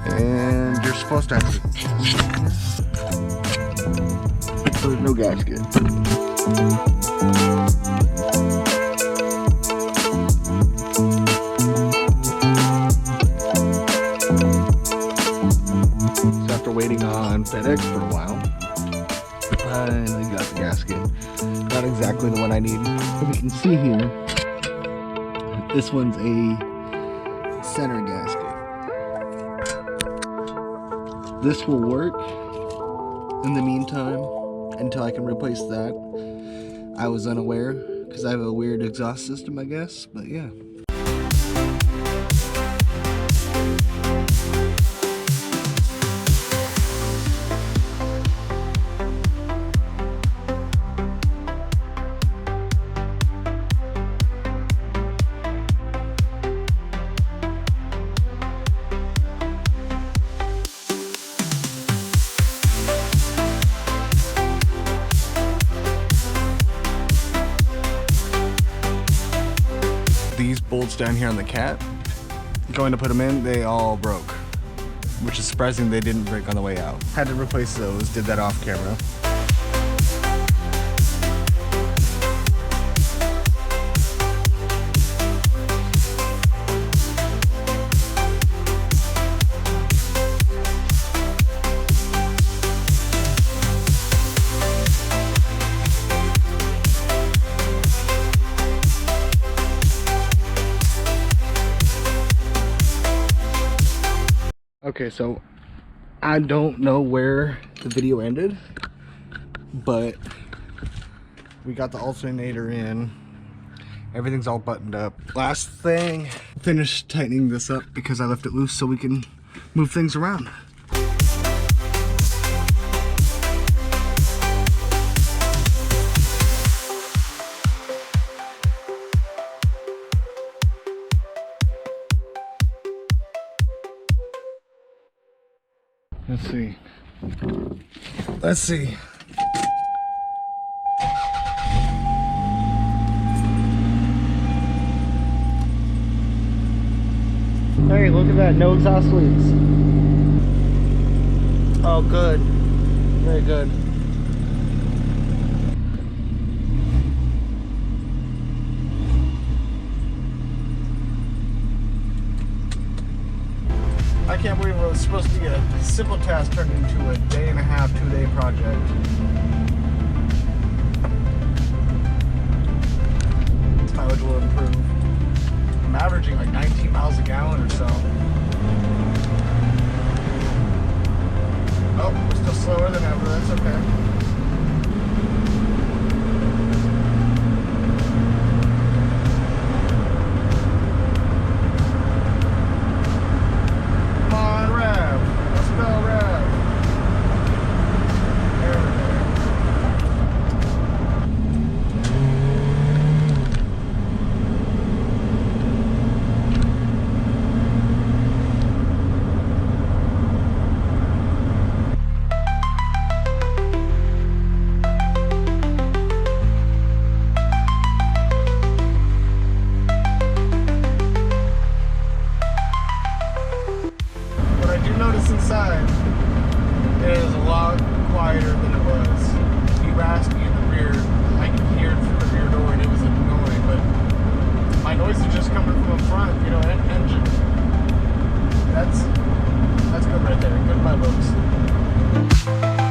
And you're supposed to have to... So there's no gasket. So after waiting on FedEx for a while, finally got the gasket. Not exactly the one I need. But we can see here, this one's a center gasket. This will work in the meantime until I can replace that. I was unaware because I have a weird exhaust system, I guess, but yeah. These bolts down here on the cat, going to put them in, they all broke, which is surprising they didn't break on the way out. Had to replace those, did that off camera. Okay, so I don't know where the video ended, but we got the alternator in. Everything's all buttoned up. Last thing, finished tightening this up because I left it loose so we can move things around. Let's see. Let's see. Hey, look at that. No exhaust leaks. Oh, good. Very good. I can't believe it was supposed to be a simple task turned into a day-and-a-half, 2-day project. Mileage will improve. I'm averaging like 19 miles a gallon or so. Oh, we're still slower than ever, that's okay. $5.